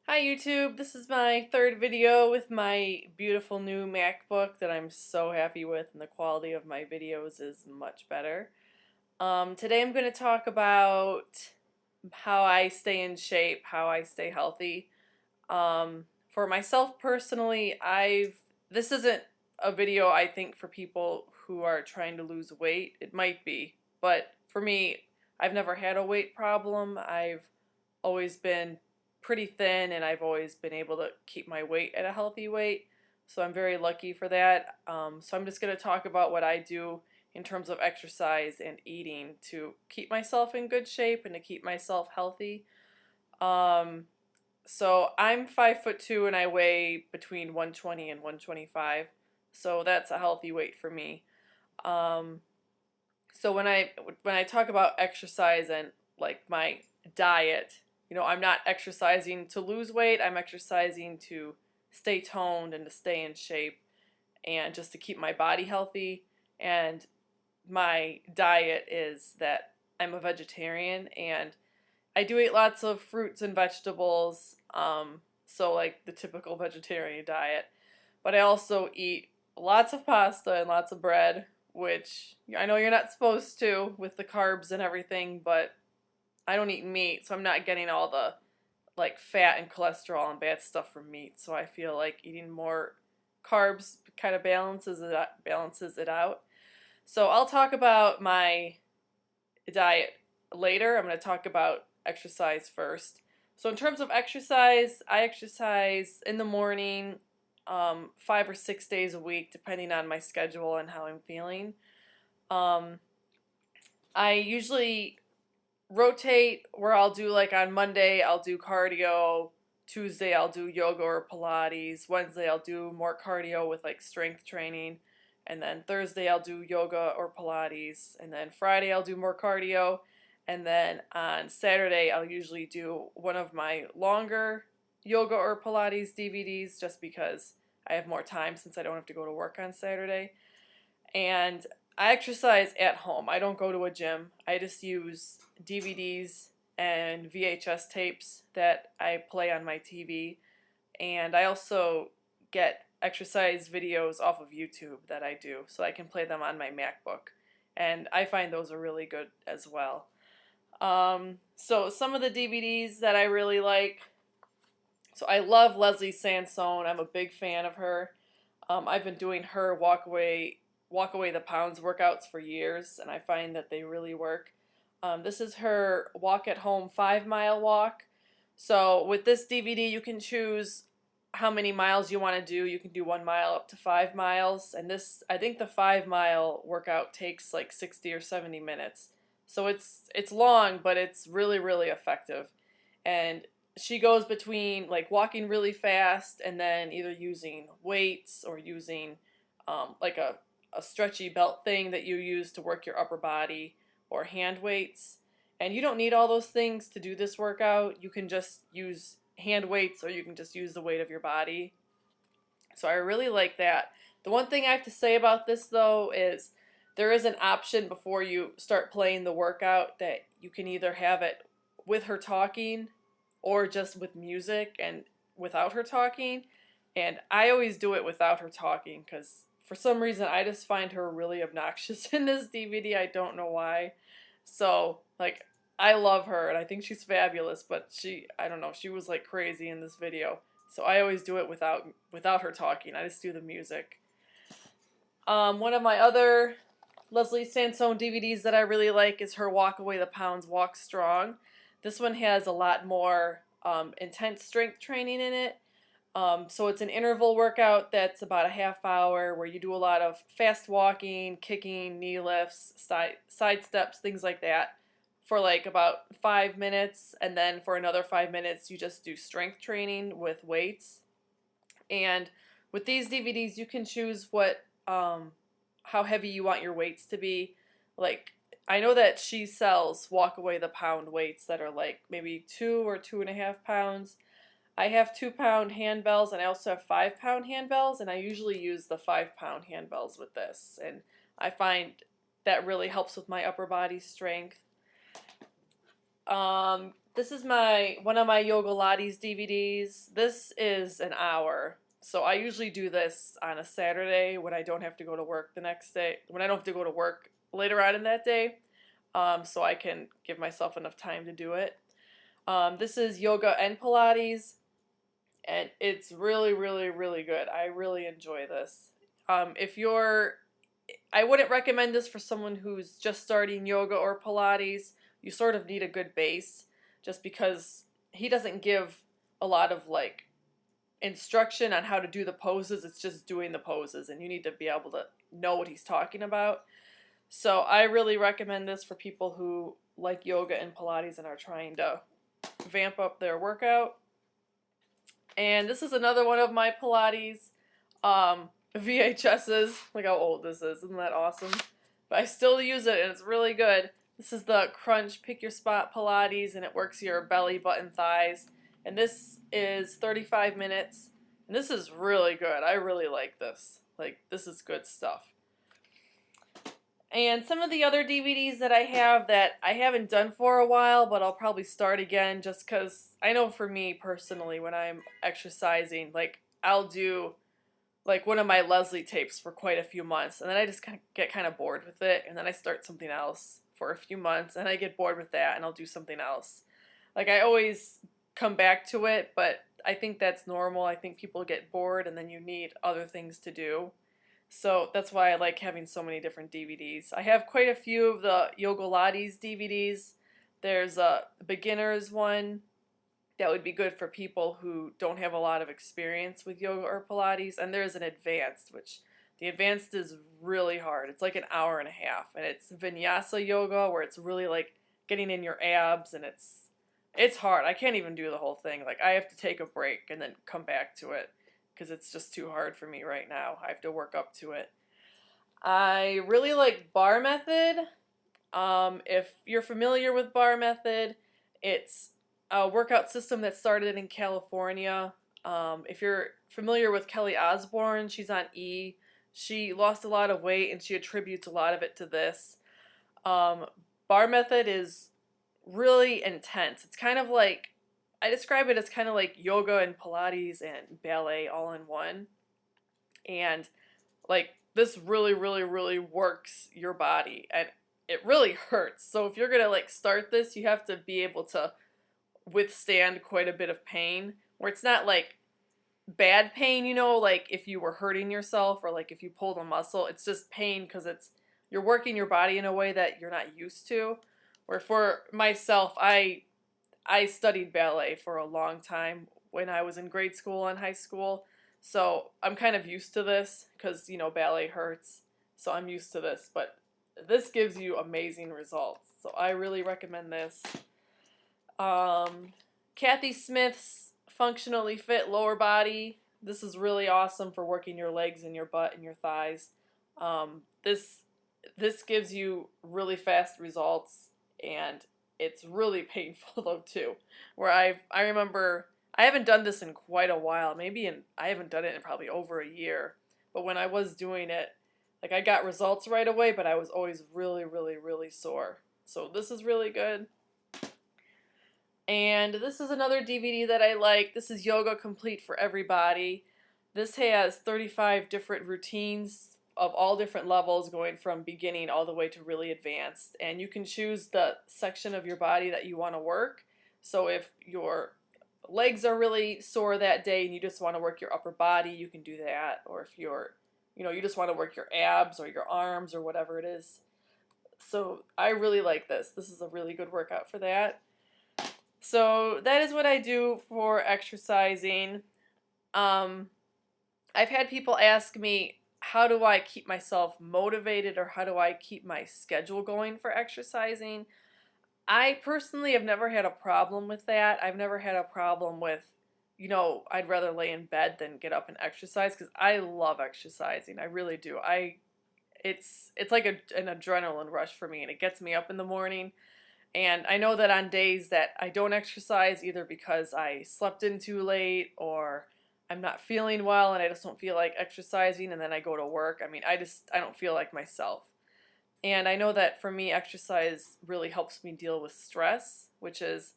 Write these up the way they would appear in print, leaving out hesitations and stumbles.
Hi YouTube, this is my third video with my beautiful new MacBook that I'm so happy with, and the quality of my videos is much better. Today I'm going to talk about how I stay in shape, how I stay healthy. For myself personally, this isn't a video I think for people who are trying to lose weight. It might be, but for me, I've never had a weight problem. I've always been pretty thin, and I've always been able to keep my weight at a healthy weight. So I'm very lucky for that. So I'm just going to talk about what I do in terms of exercise and eating to keep myself in good shape and to keep myself healthy. So I'm 5'2" and I weigh between 120 and 125. So that's a healthy weight for me. Um, so when I talk about exercise and like my diet, I'm not exercising to lose weight. I'm exercising to stay toned and to stay in shape and just to keep my body healthy. And my diet is that I'm a vegetarian, and I do eat lots of fruits and vegetables, so like the typical vegetarian diet. But I also eat lots of pasta and lots of bread, which I know you're not supposed to with the carbs and everything, but I don't eat meat, so I'm not getting all the like fat and cholesterol and bad stuff from meat. So I feel like eating more carbs kind of balances it out. So I'll talk about my diet later. I'm going to talk about exercise first. So in terms of exercise, I exercise in the morning 5 or 6 days a week, depending on my schedule and how I'm feeling. Um, I usually rotate where I'll do, like, on Monday I'll do cardio, Tuesday I'll do yoga or Pilates, Wednesday I'll do more cardio with like strength training, and then Thursday I'll do yoga or Pilates, and then Friday I'll do more cardio, and then on Saturday I'll usually do one of my longer yoga or Pilates DVDs just because I have more time since I don't have to go to work on Saturday. And I exercise at home. I don't go to a gym. I just use DVDs and VHS tapes that I play on my TV. And I also get exercise videos off of YouTube that I do, so I can play them on my MacBook. And I find those are really good as well. So some of the DVDs that I really like. So I love Leslie Sansone. I'm a big fan of her. I've been doing her walk away the pounds workouts for years, and I find that they really work. This is her walk at home 5 mile walk. So with this DVD, you can choose how many miles you want to do. You can do 1 mile up to 5 miles, and I think the 5 mile workout takes like 60 or 70 minutes. So it's long, but it's really, really effective. And she goes between like walking really fast and then either using weights or using like a stretchy belt thing that you use to work your upper body, or hand weights. And you don't need all those things to do this workout. You can just use hand weights, or you can just use the weight of your body. So I really like that. The one thing I have to say about this though is there is an option before you start playing the workout that you can either have it with her talking or just with music and without her talking. And I always do it without her talking because for some reason I just find her really obnoxious in this DVD. I don't know why. So, like, I love her and I think she's fabulous, but I don't know, she was like crazy in this video. So I always do it without her talking. I just do the music. One of my other Leslie Sansone DVDs that I really like is her Walk Away the Pounds, Walk Strong. This one has a lot more intense strength training in it. So it's an interval workout that's about a half hour where you do a lot of fast walking, kicking, knee lifts, side steps, things like that for like about 5 minutes. And then for another 5 minutes, you just do strength training with weights. And with these DVDs, you can choose how heavy you want your weights to be. Like, I know that she sells Walk Away the Pound weights that are like maybe 2 or 2.5 pounds. I have 2 pound handbells, and I also have 5 pound handbells, and I usually use the 5 pound handbells with this. And I find that really helps with my upper body strength. This is my one of my Yoga Lattes DVDs. This is an hour. So I usually do this on a Saturday when I don't have to go to work the next day, when I don't have to go to work later on in that day, so I can give myself enough time to do it. This is yoga and Pilates, and it's really, really, really good. I really enjoy this. If you're, I wouldn't recommend this for someone who's just starting yoga or Pilates. You sort of need a good base, just because he doesn't give a lot of like instruction on how to do the poses. It's just doing the poses, and you need to be able to know what he's talking about. So I really recommend this for people who like yoga and Pilates and are trying to vamp up their workout. And this is another one of my Pilates VHSs. Look how old this is. Isn't that awesome? But I still use it, and it's really good. This is the Crunch Pick Your Spot Pilates, and it works your belly, butt, and thighs. And this is 35 minutes. And this is really good. I really like this. Like, this is good stuff. And some of the other DVDs that I have that I haven't done for a while, but I'll probably start again just because I know for me personally, when I'm exercising, like, I'll do like one of my Leslie tapes for quite a few months, and then I just get kind of bored with it, and then I start something else for a few months, and I get bored with that, and I'll do something else. Like, I always come back to it, but I think that's normal. I think people get bored, and then you need other things to do. So that's why I like having so many different DVDs. I have quite a few of the Yoga Lattes DVDs. There's a beginner's one that would be good for people who don't have a lot of experience with yoga or Pilates. And there's an advanced, which the advanced is really hard. It's like an hour and a half. And it's Vinyasa yoga, where it's really like getting in your abs, and it's hard. I can't even do the whole thing. Like, I have to take a break and then come back to it, because it's just too hard for me right now. I have to work up to it. I really like Bar Method. If you're familiar with Bar Method, it's a workout system that started in California. If you're familiar with Kelly Osbourne, she's on E! She lost a lot of weight, and she attributes a lot of it to this. Bar Method is really intense. It's kind of like, I describe it as kind of like yoga and Pilates and ballet all in one. And like, this really, really, really works your body, and it really hurts. So if you're gonna like start this, you have to be able to withstand quite a bit of pain, where it's not like bad pain, you know, like if you were hurting yourself or like if you pulled a muscle. It's just pain because you're working your body in a way that you're not used to. Where for myself, I studied ballet for a long time when I was in grade school and high school. So I'm kind of used to this because, you know, ballet hurts. So I'm used to this. But this gives you amazing results. So I really recommend this. Kathy Smith's Functionally Fit Lower Body. This is really awesome for working your legs and your butt and your thighs. This gives you really fast results, and it's really painful though too. Where I remember, I haven't done this in quite a while. I haven't done it in probably over a year. But when I was doing it, like, I got results right away, but I was always really, really, really sore. So this is really good. And this is another DVD that I like. This is Yoga Complete for Everybody. This has 35 different routines of all different levels, going from beginning all the way to really advanced. And you can choose the section of your body that you want to work. So if your legs are really sore that day and you just want to work your upper body, you can do that. Or if you just want to work your abs or your arms or whatever it is. So I really like this. This is a really good workout for that. So that is what I do for exercising. I've had people ask me, how do I keep myself motivated, or how do I keep my schedule going for exercising? I personally have never had a problem with that. I've never had a problem with, I'd rather lay in bed than get up and exercise, because I love exercising. I really do. It's like an adrenaline rush for me, and it gets me up in the morning. And I know that on days that I don't exercise, either because I slept in too late or I'm not feeling well and I just don't feel like exercising, and then I go to work, I don't feel like myself. And I know that for me, exercise really helps me deal with stress, which is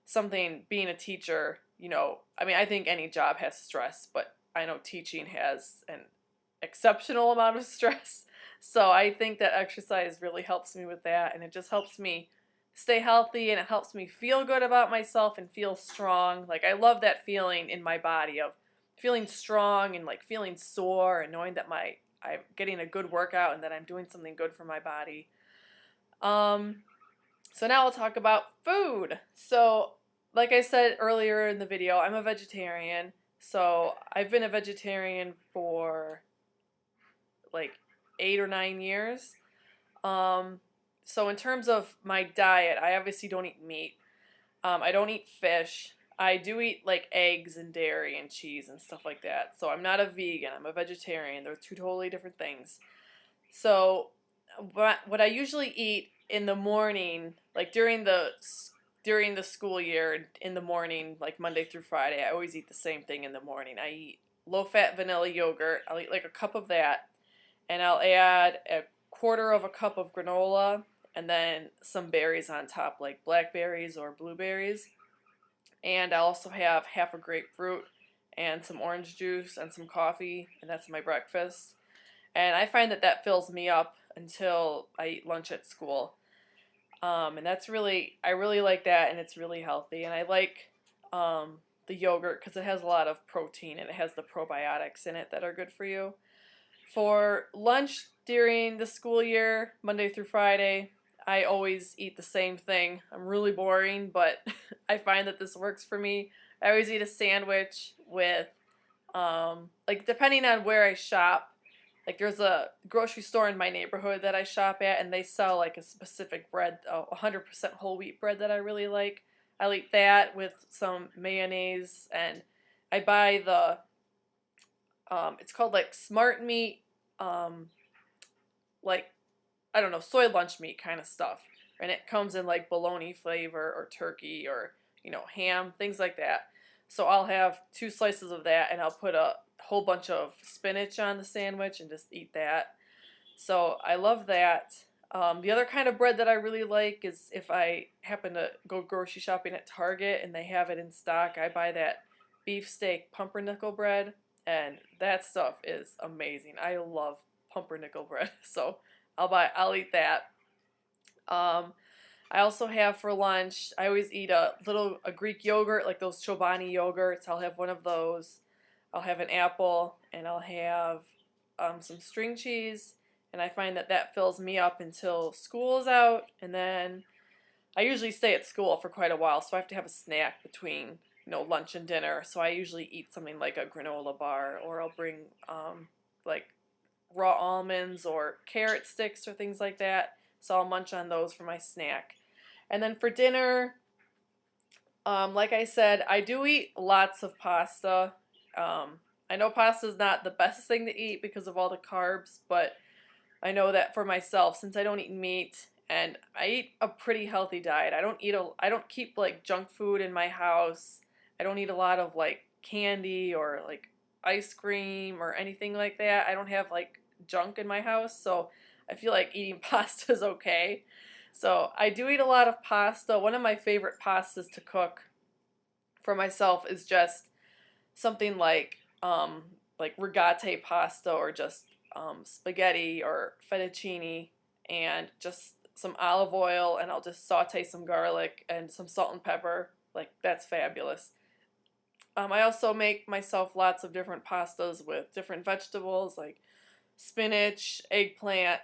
something, being a teacher, you know, I mean, I think any job has stress, but I know teaching has an exceptional amount of stress. So I think that exercise really helps me with that, and it just helps me stay healthy, and it helps me feel good about myself and feel strong. Like, I love that feeling in my body of feeling strong and like feeling sore and knowing that I'm getting a good workout and that I'm doing something good for my body. Um, so now I'll talk about food. So, like I said earlier in the video, I'm a vegetarian. So I've been a vegetarian for like 8 or 9 years. Um, so in terms of my diet, I obviously don't eat meat. I don't eat fish. I do eat like eggs and dairy and cheese and stuff like that. So I'm not a vegan. I'm a vegetarian. They're two totally different things. So what I usually eat in the morning, like during the school year in the morning, like Monday through Friday, I always eat the same thing in the morning. I eat low-fat vanilla yogurt. I'll eat like a cup of that, and I'll add a quarter of a cup of granola and then some berries on top, like blackberries or blueberries. And I also have half a grapefruit and some orange juice and some coffee, and that's my breakfast. And I find that that fills me up until I eat lunch at school. And I really like that, and it's really healthy. And I like the yogurt because it has a lot of protein and it has the probiotics in it that are good for you. For lunch during the school year, Monday through Friday, I always eat the same thing. I'm really boring, but I find that this works for me. I always eat a sandwich with, like, depending on where I shop, like, there's a grocery store in my neighborhood that I shop at, and they sell, like, a specific bread, 100% whole wheat bread that I really like. I'll eat that with some mayonnaise, and I buy it's called, like, Smart Meat, um, like, I don't know, soy lunch meat kind of stuff. And it comes in, like, bologna flavor or turkey or, you know, ham, things like that. So I'll have 2 slices of that, and I'll put a whole bunch of spinach on the sandwich and just eat that. So I love that. The other kind of bread that I really like is if I happen to go grocery shopping at Target and they have it in stock, I buy that beefsteak pumpernickel bread, and that stuff is amazing. I love pumpernickel bread, so I'll eat that. Um, I also have for lunch, I always eat a Greek yogurt, like those Chobani yogurts. I'll have one of those. I'll have an apple, and I'll have some string cheese, and I find that that fills me up until school is out, and then I usually stay at school for quite a while, so I have to have a snack between, you know, lunch and dinner. So I usually eat something like a granola bar, or I'll bring like raw almonds or carrot sticks or things like that. So I'll munch on those for my snack. And then for dinner, like I said, I do eat lots of pasta. I know pasta is not the best thing to eat because of all the carbs, but I know that for myself, since I don't eat meat and I eat a pretty healthy diet, I don't keep like junk food in my house. I don't eat a lot of like candy or like ice cream or anything like that. I don't have like junk in my house, so I feel like eating pasta is okay. So I do eat a lot of pasta. One of my favorite pastas to cook for myself is just something like rigate pasta or just spaghetti or fettuccine and just some olive oil, and I'll just saute some garlic and some salt and pepper. Like, that's fabulous. I also make myself lots of different pastas with different vegetables like spinach, eggplant,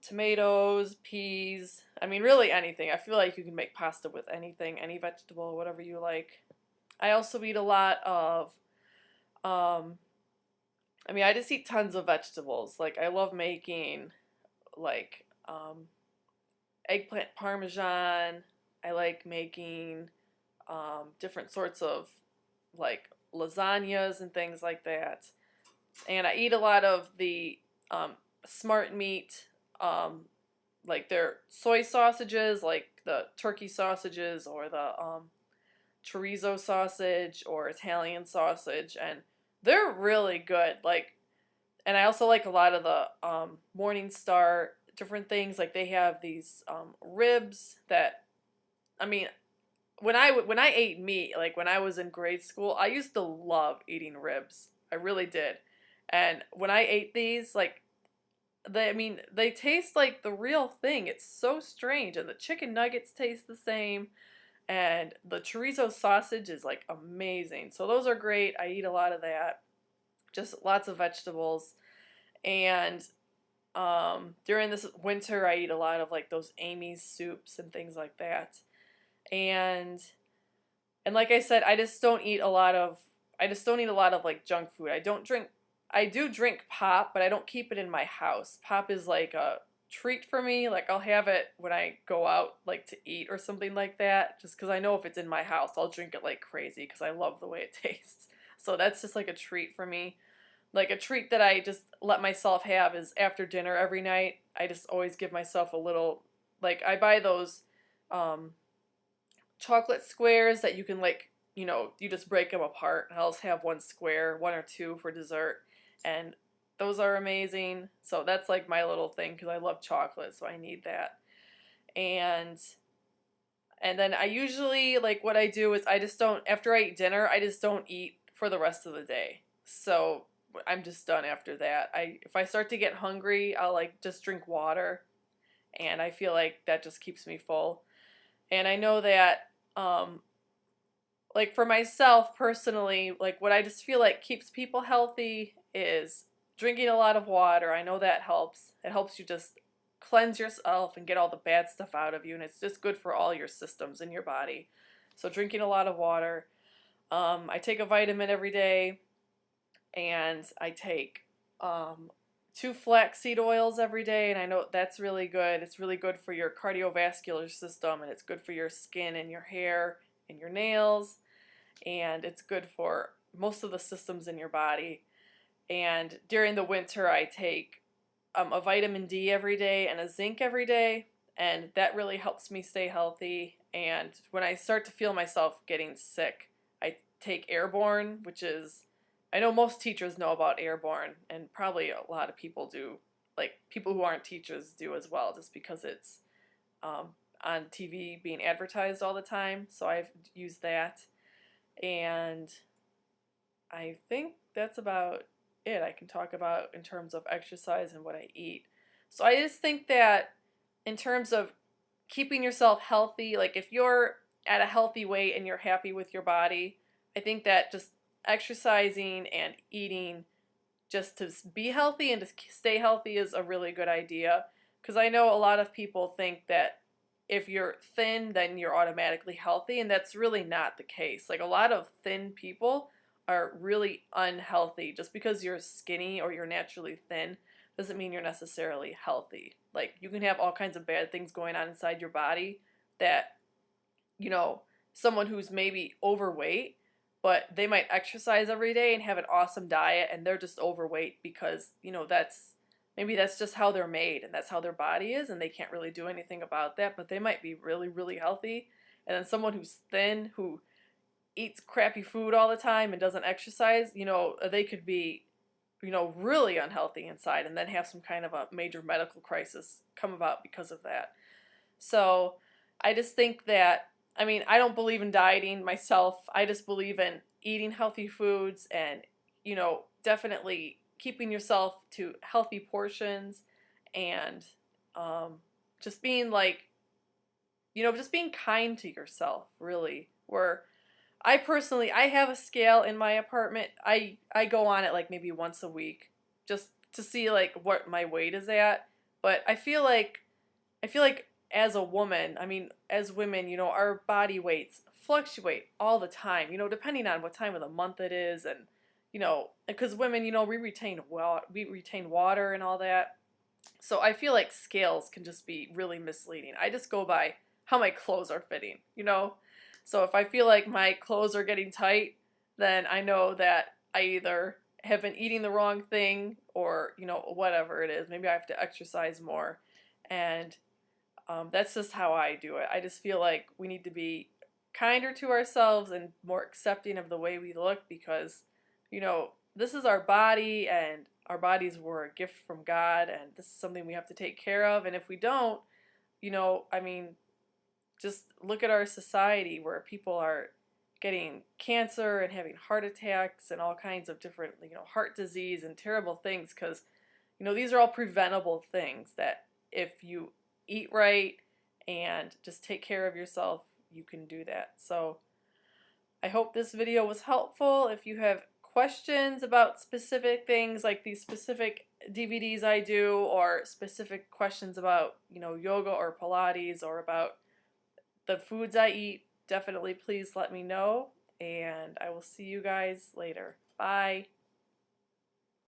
tomatoes, peas. I mean, really anything. I feel like you can make pasta with anything, any vegetable, whatever you like. I also eat a lot of, I mean, I just eat tons of vegetables. Like, I love making, like, eggplant parmesan. I like making different sorts of, like, lasagnas and things like that. And I eat a lot of the Smart Meat, like their soy sausages, like the turkey sausages or the chorizo sausage or Italian sausage, and they're really good. Like, and I also like a lot of the Morning Star different things. Like, they have these ribs that, I mean, when I ate meat, like when I was in grade school, I used to love eating ribs. I really did. And when I ate these, like I mean, they taste like the real thing. It's so strange. And the chicken nuggets taste the same. And the chorizo sausage is like amazing. So those are great. I eat a lot of that. Just lots of vegetables. And during this winter, I eat a lot of like those Amy's soups and things like that. And like I said, I just don't eat a lot of like junk food. I do drink pop, but I don't keep it in my house. Pop is like a treat for me. Like I'll have it when I go out like to eat or something like that, just cuz I know if it's in my house, I'll drink it like crazy cuz I love the way it tastes. So that's just like a treat for me. Like a treat that I just let myself have is after dinner every night. I just always give myself a little, like I buy those um chocolate squares that you can like, you just break them apart. And I'll just have one square, one or two for dessert, and those are amazing. So that's like my little thing because I love chocolate, so I need that. And then I usually like what I do is I just don't after I eat dinner, I just don't eat for the rest of the day. So I'm just done after that. If I start to get hungry, I'll like just drink water, and I feel like that just keeps me full. And I know that like for myself personally, like what I just feel like keeps people healthy is drinking a lot of water. I know that helps. It helps you just cleanse yourself and get all the bad stuff out of you, and it's just good for all your systems in your body. So drinking a lot of water. I take a vitamin every day, and I take two flaxseed oils every day, and I know that's really good. It's really good for your cardiovascular system, and it's good for your skin and your hair and your nails, and it's good for most of the systems in your body. And during the winter, I take a vitamin D every day and a zinc every day, and that really helps me stay healthy. And when I start to feel myself getting sick, I take Airborne, which is, I know most teachers know about Airborne, and probably a lot of people do, like people who aren't teachers do as well, just because it's um, on TV being advertised all the time. So I've used that. And I think that's about it I can talk about in terms of exercise and what I eat. So I just think that in terms of keeping yourself healthy, like if you're at a healthy weight and you're happy with your body, I think that just exercising and eating just to be healthy and to stay healthy is a really good idea. Because I know a lot of people think that if you're thin, then you're automatically healthy, and that's really not the case. Like a lot of thin people are really unhealthy. Just because you're skinny or you're naturally thin doesn't mean you're necessarily healthy. Like you can have all kinds of bad things going on inside your body that, someone who's maybe overweight, but they might exercise every day and have an awesome diet, and they're just overweight because, that's just how they're made and that's how their body is, and they can't really do anything about that, but they might be really, really healthy. And then someone who's thin, who eats crappy food all the time and doesn't exercise, they could be, really unhealthy inside and then have some kind of a major medical crisis come about because of that. So I just think that, I mean, I don't believe in dieting myself. I just believe in eating healthy foods and, definitely keeping yourself to healthy portions, and just being like, just being kind to yourself, really. Where I have a scale in my apartment. I go on it like maybe once a week just to see like what my weight is at. But I feel like as a woman, I mean, as women, our body weights fluctuate all the time, depending on what time of the month it is, and because women, we retain water and all that. So I feel like scales can just be really misleading. I just go by how my clothes are fitting. So if I feel like my clothes are getting tight, then I know that I either have been eating the wrong thing or, whatever it is. Maybe I have to exercise more. And that's just how I do it. I just feel like we need to be kinder to ourselves and more accepting of the way we look because, this is our body, and our bodies were a gift from God, and this is something we have to take care of. And if we don't, I mean, just look at our society where people are getting cancer and having heart attacks and all kinds of different, heart disease and terrible things, because, these are all preventable things that if you eat right and just take care of yourself, you can do that. So I hope this video was helpful. If you have questions about specific things like these specific DVDs I do, or specific questions about, yoga or Pilates, or about the foods I eat, definitely please let me know, and I will see you guys later. Bye.